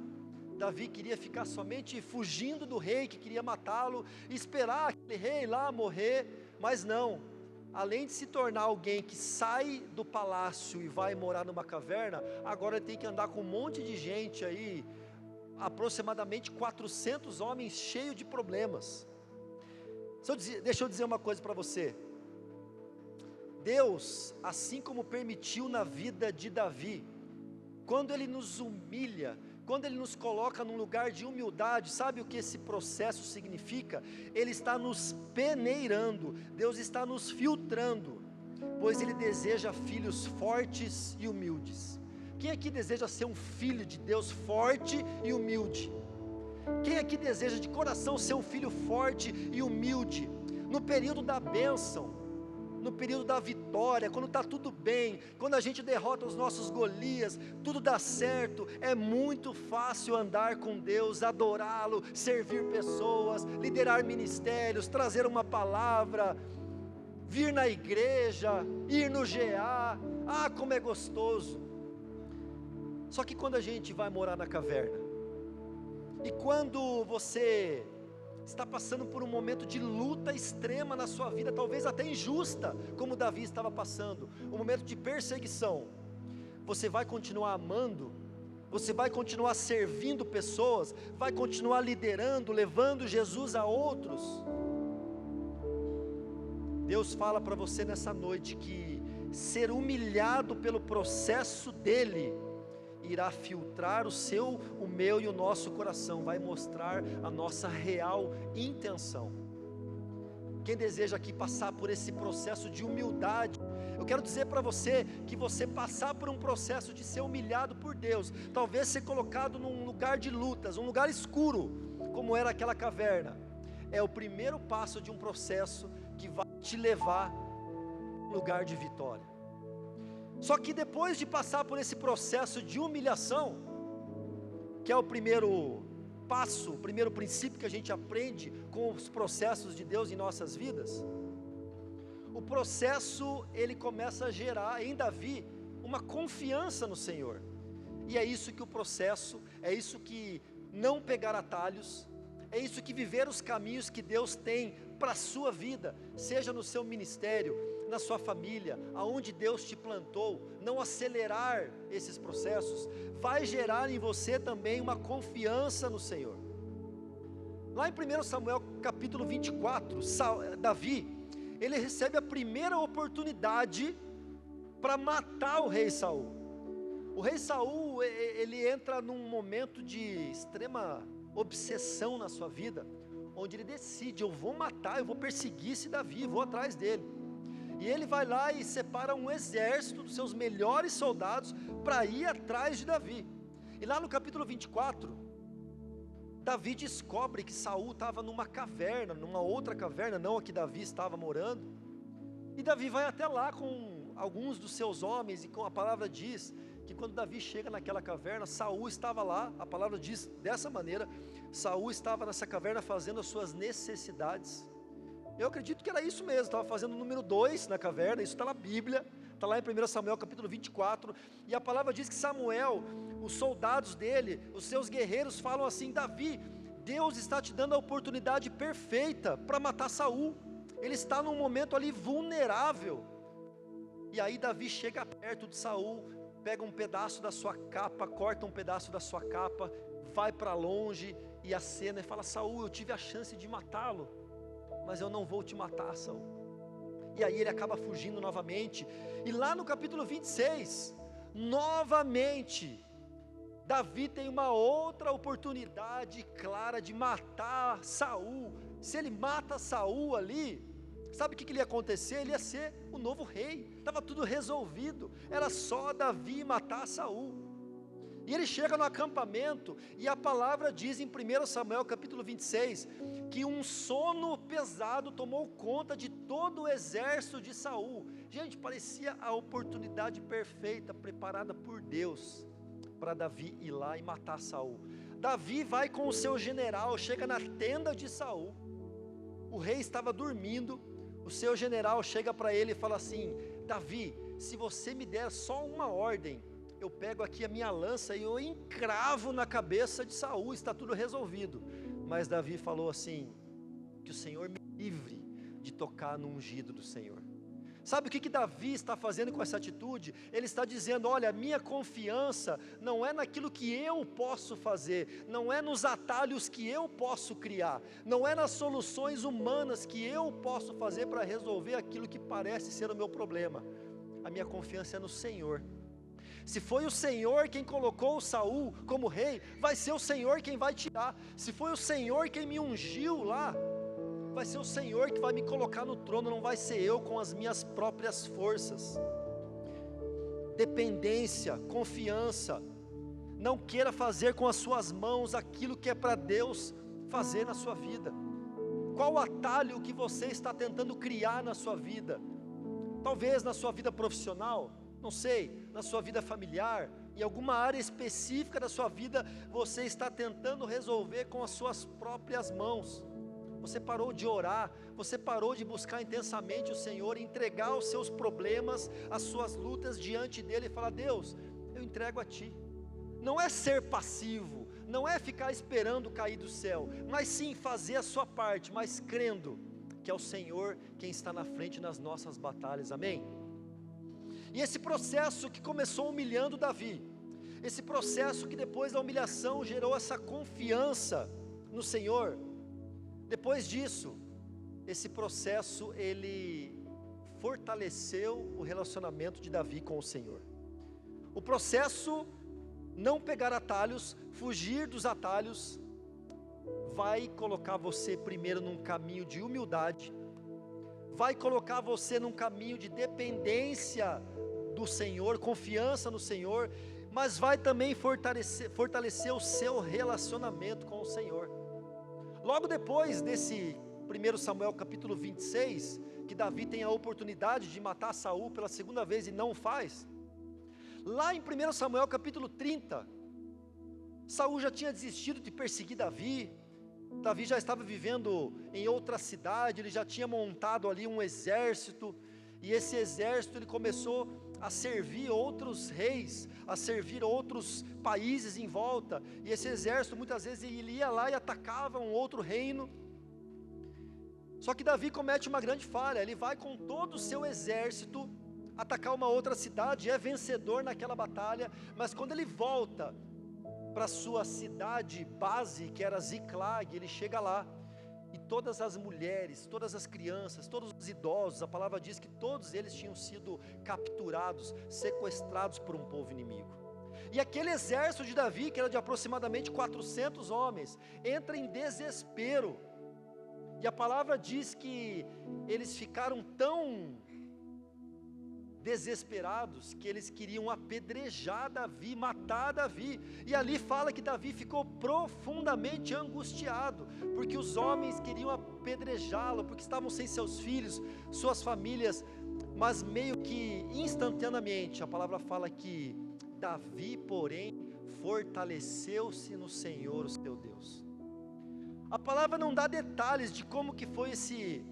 Davi queria ficar somente fugindo do rei que queria matá-lo, e esperar aquele rei lá morrer, mas não. Além de se tornar alguém que sai do palácio e vai morar numa caverna, agora ele tem que andar com um monte de gente aí, aproximadamente 400 homens cheios de problemas. Deixa eu dizer uma coisa para você. Deus, assim como permitiu na vida de Davi, quando Ele nos humilha, quando Ele nos coloca num lugar de humildade, sabe o que esse processo significa? Ele está nos peneirando, Deus está nos filtrando, pois Ele deseja filhos fortes e humildes. Quem aqui deseja ser um filho de Deus forte e humilde? Quem aqui deseja de coração ser um filho forte e humilde? No período da bênção, no período da vitória, quando está tudo bem, quando a gente derrota os nossos Golias, tudo dá certo, é muito fácil andar com Deus, adorá-lo, servir pessoas, liderar ministérios, trazer uma palavra, vir na igreja, ir no GA, como é gostoso. Só que quando a gente vai morar na caverna, e quando você está passando por um momento de luta extrema na sua vida, talvez até injusta, como Davi estava passando, um momento de perseguição, você vai continuar amando, você vai continuar servindo pessoas, vai continuar liderando, levando Jesus a outros? Deus fala para você nessa noite que ser humilhado pelo processo dele irá filtrar o meu e o nosso coração, vai mostrar a nossa real intenção. Quem deseja aqui passar por esse processo de humildade, eu quero dizer para você que você passar por um processo de ser humilhado por Deus, talvez ser colocado num lugar de lutas, um lugar escuro, como era aquela caverna, é o primeiro passo de um processo que vai te levar a um lugar de vitória. Só que depois de passar por esse processo de humilhação, que é o primeiro passo, o primeiro princípio que a gente aprende com os processos de Deus em nossas vidas, o processo ele começa a gerar em Davi uma confiança no Senhor. E é isso que o processo, é isso que não pegar atalhos, é isso que viver os caminhos que Deus tem para a sua vida, seja no seu ministério, na sua família, aonde Deus te plantou, não acelerar esses processos, vai gerar em você também uma confiança no Senhor. Lá em 1 Samuel capítulo 24, Davi, ele recebe a primeira oportunidade para matar o rei Saul. O rei Saul, ele entra num momento de extrema obsessão na sua vida, onde ele decide: eu vou matar, eu vou perseguir esse Davi, vou atrás dele. E ele vai lá e separa um exército dos seus melhores soldados para ir atrás de Davi. E lá no capítulo 24, Davi descobre que Saul estava numa caverna, numa outra caverna, não a que Davi estava morando. E Davi vai até lá com alguns dos seus homens, e com a palavra diz que quando Davi chega naquela caverna, Saul estava lá. A palavra diz dessa maneira: Saul estava nessa caverna fazendo as suas necessidades. Eu acredito que era isso mesmo, estava fazendo o número 2 na caverna, isso está na Bíblia, está lá em 1 Samuel capítulo 24, e a palavra diz que Samuel, os soldados dele, os seus guerreiros falam assim: Davi, Deus está te dando a oportunidade perfeita para matar Saul, ele está num momento ali vulnerável. E aí Davi chega perto de Saul, pega um pedaço da sua capa, corta um pedaço da sua capa, vai para longe e acena e fala: Saul, eu tive a chance de matá-lo, mas eu não vou te matar, Saul. E aí ele acaba fugindo novamente, e lá no capítulo 26, novamente, Davi tem uma outra oportunidade clara de matar Saul. Se ele mata Saul ali, sabe o que ia acontecer? Ele ia ser o novo rei, estava tudo resolvido, era só Davi matar Saul. E ele chega no acampamento, e a palavra diz em 1 Samuel capítulo 26, que um sono pesado tomou conta de todo o exército de Saul. Gente, parecia a oportunidade perfeita, preparada por Deus, para Davi ir lá e matar Saul. Davi vai com o seu general, chega na tenda de Saul, o rei estava dormindo, o seu general chega para ele e fala assim: Davi, se você me der só uma ordem, eu pego aqui a minha lança e eu encravo na cabeça de Saul, está tudo resolvido. Mas Davi falou assim: que o Senhor me livre de tocar no ungido do Senhor. Sabe o que Davi está fazendo com essa atitude? Ele está dizendo: olha, a minha confiança não é naquilo que eu posso fazer, não é nos atalhos que eu posso criar, não é nas soluções humanas que eu posso fazer para resolver aquilo que parece ser o meu problema. A minha confiança é no Senhor. Se foi o Senhor quem colocou Saul como rei, vai ser o Senhor quem vai tirar. Se foi o Senhor quem me ungiu lá, vai ser o Senhor que vai me colocar no trono, não vai ser eu com as minhas próprias forças. Dependência, confiança. Não queira fazer com as suas mãos aquilo que é para Deus fazer na sua vida. Qual o atalho que você está tentando criar na sua vida? Talvez na sua vida profissional, não sei, na sua vida familiar, em alguma área específica da sua vida, você está tentando resolver com as suas próprias mãos. Você parou de orar, você parou de buscar intensamente o Senhor, entregar os seus problemas, as suas lutas diante dEle e falar: Deus, eu entrego a Ti. Não é ser passivo, não é ficar esperando cair do céu, mas sim fazer a sua parte, mas crendo que é o Senhor quem está na frente nas nossas batalhas, amém? E esse processo que começou humilhando Davi, esse processo que depois da humilhação gerou essa confiança no Senhor, depois disso, esse processo ele fortaleceu o relacionamento de Davi com o Senhor. O processo não pegar atalhos, fugir dos atalhos, vai colocar você primeiro num caminho de humildade, vai colocar você num caminho de dependência do Senhor, confiança no Senhor, mas vai também fortalecer o seu relacionamento com o Senhor. Logo depois desse 1 Samuel capítulo 26, que Davi tem a oportunidade de matar Saul pela segunda vez e não faz, lá em 1 Samuel capítulo 30, Saul já tinha desistido de perseguir Davi, Davi já estava vivendo em outra cidade, ele já tinha montado ali um exército, e esse exército ele começou a servir outros reis, a servir outros países em volta, e esse exército muitas vezes ele ia lá e atacava um outro reino. Só que Davi comete uma grande falha, ele vai com todo o seu exército atacar uma outra cidade, é vencedor naquela batalha, mas quando ele volta para sua cidade base, que era Ziclag, ele chega lá, e todas as mulheres, todas as crianças, todos os idosos, a palavra diz que todos eles tinham sido capturados, sequestrados por um povo inimigo. E aquele exército de Davi, que era de aproximadamente 400 homens, entra em desespero, e a palavra diz que eles ficaram tão desesperados, que eles queriam apedrejar Davi, matar Davi, e ali fala que Davi ficou profundamente angustiado, porque os homens queriam apedrejá-lo, porque estavam sem seus filhos, suas famílias, mas meio que instantaneamente, a palavra fala que Davi, porém, fortaleceu-se no Senhor, o seu Deus. A palavra não dá detalhes de como que foi esse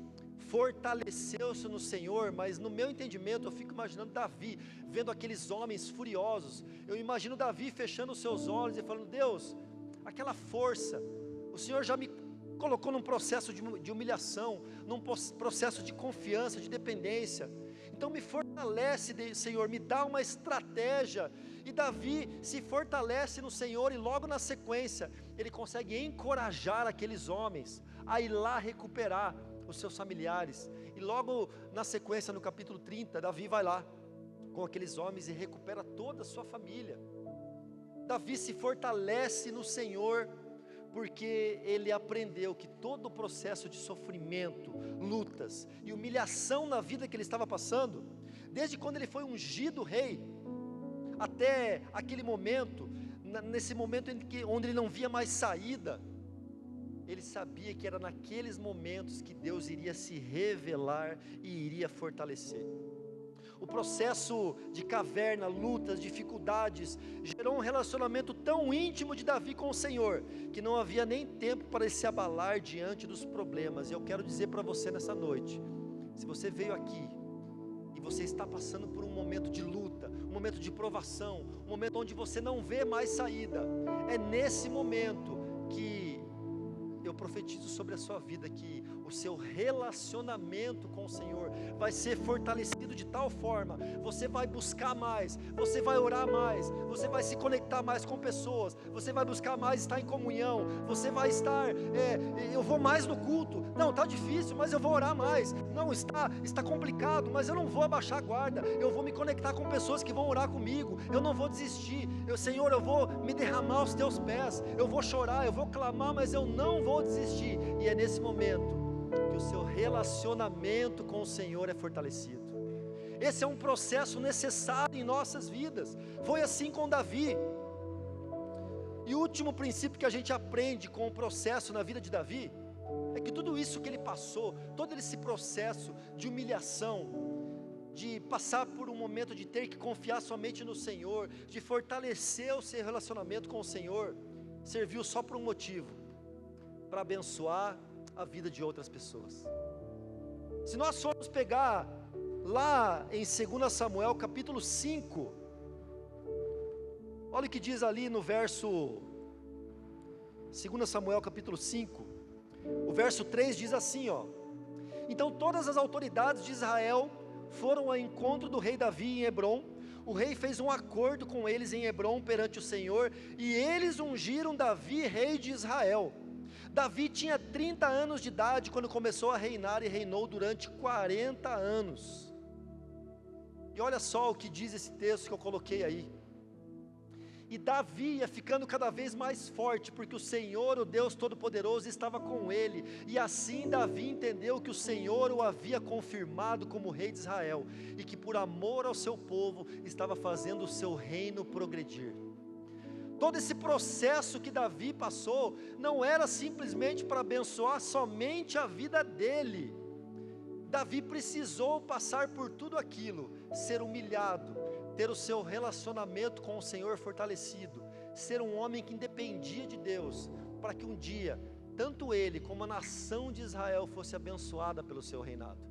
fortaleceu-se no Senhor, mas no meu entendimento eu fico imaginando Davi, vendo aqueles homens furiosos, eu imagino Davi fechando os seus olhos e falando: Deus, aquela força, o Senhor já me colocou num processo de humilhação, num processo de confiança, de dependência, então me fortalece, Senhor, me dá uma estratégia, E Davi se fortalece no Senhor, e logo na sequência, ele consegue encorajar aqueles homens a ir lá recuperar os seus familiares. E logo na sequência, no capítulo 30, Davi vai lá com aqueles homens e recupera toda a sua família. Davi se fortalece no Senhor, porque ele aprendeu que todo o processo de sofrimento, lutas e humilhação na vida que ele estava passando, desde quando ele foi ungido rei, até aquele momento, nesse momento onde ele não via mais saída, ele sabia que era naqueles momentos que Deus iria se revelar e iria fortalecer. O processo de caverna, lutas, dificuldades, gerou um relacionamento tão íntimo de Davi com o Senhor, que não havia nem tempo para ele se abalar diante dos problemas. E eu quero dizer para você nessa noite, se você veio aqui, e você está passando por um momento de luta, um momento de provação, um momento onde você não vê mais saída, é nesse momento que eu profetizo sobre a sua vida, que o seu relacionamento com o Senhor vai ser fortalecido de tal forma, você vai buscar mais, você vai orar mais, você vai se conectar mais com pessoas, você vai buscar mais estar em comunhão, você vai estar, eu vou mais no culto, não, está difícil, mas eu vou orar mais, não, está complicado, mas eu não vou abaixar a guarda, eu vou me conectar com pessoas que vão orar comigo, eu não vou desistir, Senhor, eu vou me derramar aos teus pés, eu vou chorar, eu vou clamar, mas eu não vou desistir. E é nesse momento que o seu relacionamento com o Senhor é fortalecido. Esse é um processo necessário em nossas vidas. Foi assim com Davi. E o último princípio que a gente aprende com o processo na vida de Davi é que tudo isso que ele passou, todo esse processo de humilhação, de passar por um momento de ter que confiar somente no Senhor, de fortalecer o seu relacionamento com o Senhor, serviu só por um motivo: para abençoar a vida de outras pessoas. Se nós formos pegar lá em 2 Samuel capítulo 5, olha o que diz ali no verso, 2 Samuel capítulo 5, o verso 3 diz assim, ó: então todas as autoridades de Israel foram ao encontro do rei Davi em Hebrom. O rei fez um acordo com eles em Hebrom perante o Senhor, e eles ungiram Davi rei de Israel. Davi tinha 30 anos de idade quando começou a reinar, e reinou durante 40 anos. E olha só o que diz esse texto que eu coloquei aí: e Davi ia ficando cada vez mais forte, porque o Senhor, o Deus Todo-Poderoso, estava com ele, e assim Davi entendeu que o Senhor o havia confirmado como rei de Israel, e que por amor ao seu povo, estava fazendo o seu reino progredir. Todo esse processo que Davi passou, não era simplesmente para abençoar somente a vida dele. Davi precisou passar por tudo aquilo, ser humilhado, ter o seu relacionamento com o Senhor fortalecido, ser um homem que dependia de Deus, para que um dia, tanto ele como a nação de Israel fosse abençoada pelo seu reinado.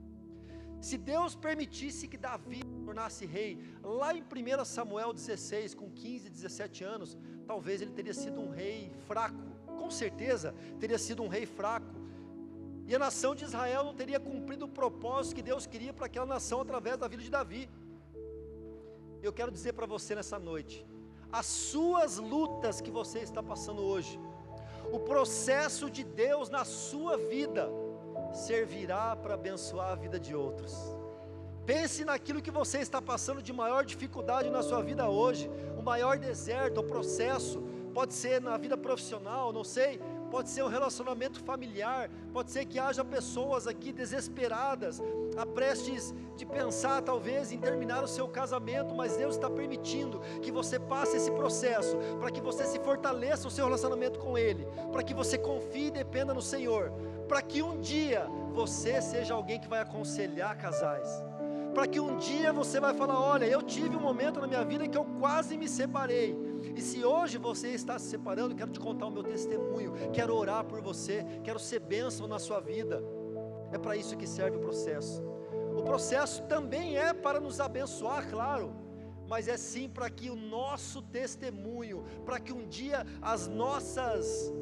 Se Deus permitisse que Davi se tornasse rei, lá em 1 Samuel 16, com 15, 17 anos, talvez ele teria sido um rei fraco, com certeza teria sido um rei fraco, e a nação de Israel não teria cumprido o propósito que Deus queria para aquela nação através da vida de Davi. Eu quero dizer para você nessa noite, as suas lutas que você está passando hoje, o processo de Deus na sua vida, servirá para abençoar a vida de outros. Pense naquilo que você está passando de maior dificuldade na sua vida hoje, o maior deserto, o processo, pode ser na vida profissional, não sei, pode ser um relacionamento familiar, pode ser que haja pessoas aqui desesperadas, a prestes de pensar talvez em terminar o seu casamento, mas Deus está permitindo que você passe esse processo, para que você se fortaleça o seu relacionamento com Ele, para que você confie e dependa no Senhor, para que um dia você seja alguém que vai aconselhar casais, para que um dia você vai falar: olha, eu tive um momento na minha vida que eu quase me separei, e se hoje você está se separando, quero te contar o meu testemunho, quero orar por você, quero ser bênção na sua vida. É para isso que serve o processo. O processo também é para nos abençoar, claro, mas é sim para que o nosso testemunho, para que um dia as nossas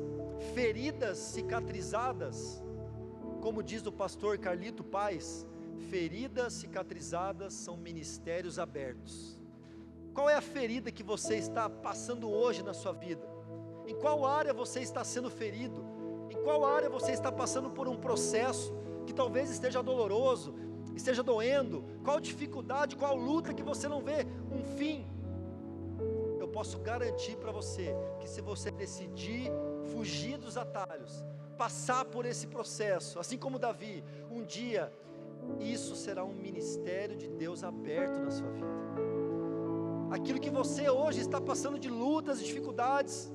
feridas cicatrizadas, como diz o pastor Carlito Paz, feridas cicatrizadas são ministérios abertos. Qual é a ferida que você está passando hoje na sua vida? Em qual área você está sendo ferido? Em qual área você está passando por um processo que talvez esteja doloroso, esteja doendo? Qual dificuldade, qual luta que você não vê um fim? Eu posso garantir para você que se você decidir fugir dos atalhos, passar por esse processo, assim como Davi, um dia isso será um ministério de Deus aberto na sua vida. Aquilo que você hoje está passando de lutas e dificuldades,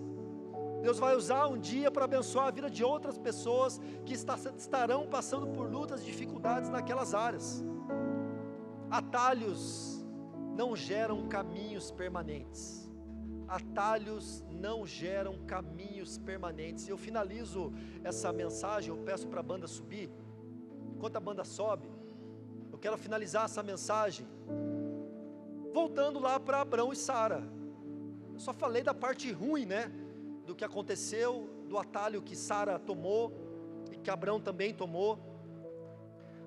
Deus vai usar um dia para abençoar a vida de outras pessoas que estarão passando por lutas e dificuldades naquelas áreas. Atalhos não geram caminhos permanentes. Atalhos não geram caminhos permanentes. Eu finalizo essa mensagem, eu peço para a banda subir. Enquanto a banda sobe, eu quero finalizar essa mensagem voltando lá para Abrão e Sara. Eu só falei da parte ruim, né? Do que aconteceu, do atalho que Sara tomou e que Abrão também tomou.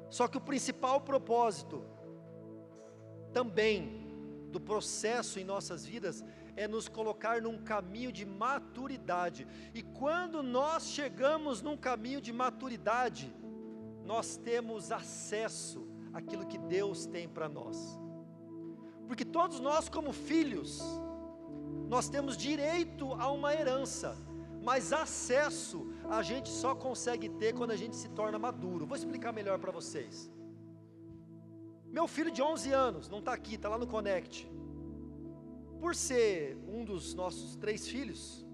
Só que o principal propósito também do processo em nossas vidas é nos colocar num caminho de maturidade. E quando nós chegamos num caminho de maturidade, nós temos acesso àquilo que Deus tem para nós. Porque todos nós como filhos, nós temos direito a uma herança, mas acesso a gente só consegue ter quando a gente se torna maduro. Vou explicar melhor para vocês. Meu filho de 11 anos, não está aqui, está lá no Connect. Por ser um dos nossos 3 filhos,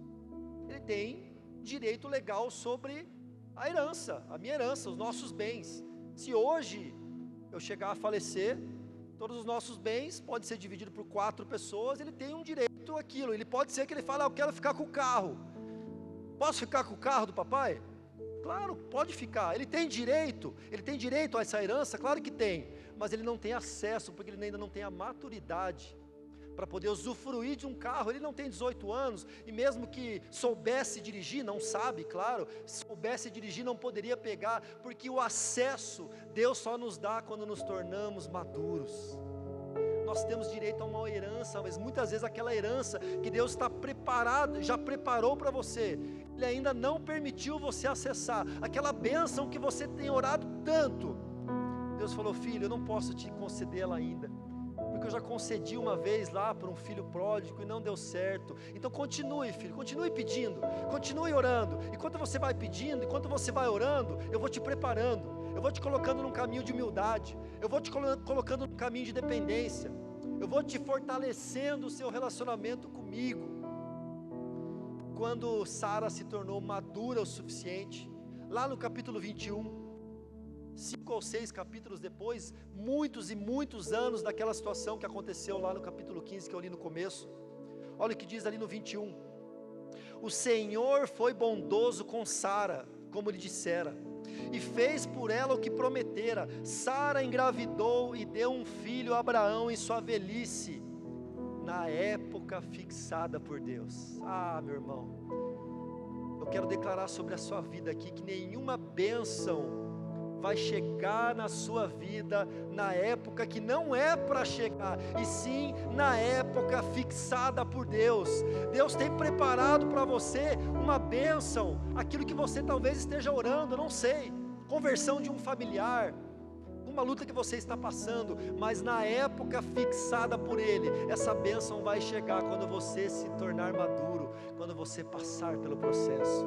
ele tem direito legal sobre a herança, a minha herança, os nossos bens. Se hoje eu chegar a falecer, todos os nossos bens podem ser divididos por 4 pessoas, ele tem um direito àquilo. Ele pode ser que ele fale, eu quero ficar com o carro. Posso ficar com o carro do papai? Claro, pode ficar. Ele tem direito a essa herança? Claro que tem, mas ele não tem acesso, porque ele ainda não tem a maturidade para poder usufruir de um carro. Ele não tem 18 anos, e mesmo que soubesse dirigir, não sabe, claro, se soubesse dirigir não poderia pegar, porque o acesso, Deus só nos dá quando nos tornamos maduros. Nós temos direito a uma herança, mas muitas vezes aquela herança que Deus está preparado, já preparou para você, Ele ainda não permitiu você acessar, aquela bênção que você tem orado tanto. Deus falou, filho, eu não posso te conceder ela ainda, porque eu já concedi uma vez lá para um filho pródigo e não deu certo. Então continue, filho, continue pedindo, continue orando. Enquanto você vai pedindo, enquanto você vai orando, eu vou te preparando, eu vou te colocando num caminho de humildade, eu vou te colocando num caminho de dependência, eu vou te fortalecendo o seu relacionamento comigo. Quando Sara se tornou madura o suficiente, lá no capítulo 21, 5 ou 6 capítulos depois, muitos e muitos anos daquela situação que aconteceu lá no capítulo 15 que eu li no começo, olha o que diz ali no 21, o Senhor foi bondoso com Sara, como lhe dissera, e fez por ela o que prometera. Sara engravidou e deu um filho a Abraão em sua velhice, na época fixada por Deus. Meu irmão, eu quero declarar sobre a sua vida aqui, que nenhuma bênção vai chegar na sua vida na época que não é para chegar, e sim na época fixada por Deus. Deus tem preparado para você uma bênção, aquilo que você talvez esteja orando, não sei, conversão de um familiar, uma luta que você está passando, mas na época fixada por Ele, essa bênção vai chegar quando você se tornar maduro, quando você passar pelo processo.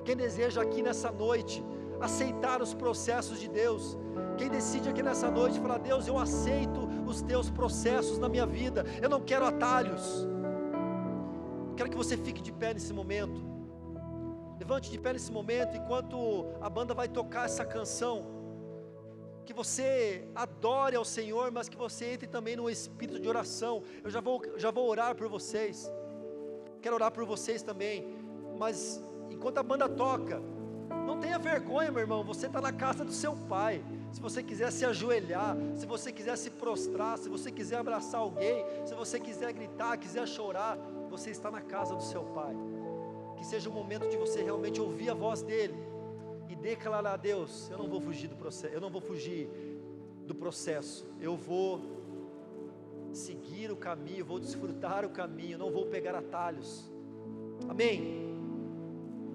Quem deseja aqui nessa noite aceitar os processos de Deus, quem decide aqui nessa noite falar, Deus, eu aceito os teus processos na minha vida, eu não quero atalhos. Quero que você fique de pé nesse momento, levante de pé nesse momento, enquanto a banda vai tocar essa canção, que você adore ao Senhor, mas que você entre também no espírito de oração. Eu já vou orar por vocês, quero orar por vocês também, mas enquanto a banda toca, não tenha vergonha, meu irmão, você está na casa do seu pai. Se você quiser se ajoelhar, se você quiser se prostrar, se você quiser abraçar alguém, se você quiser gritar, quiser chorar, você está na casa do seu pai. Que seja o momento de você realmente ouvir a voz dele e declarar a Deus, eu não vou fugir do processo, eu vou seguir o caminho, vou desfrutar o caminho, não vou pegar atalhos. Amém?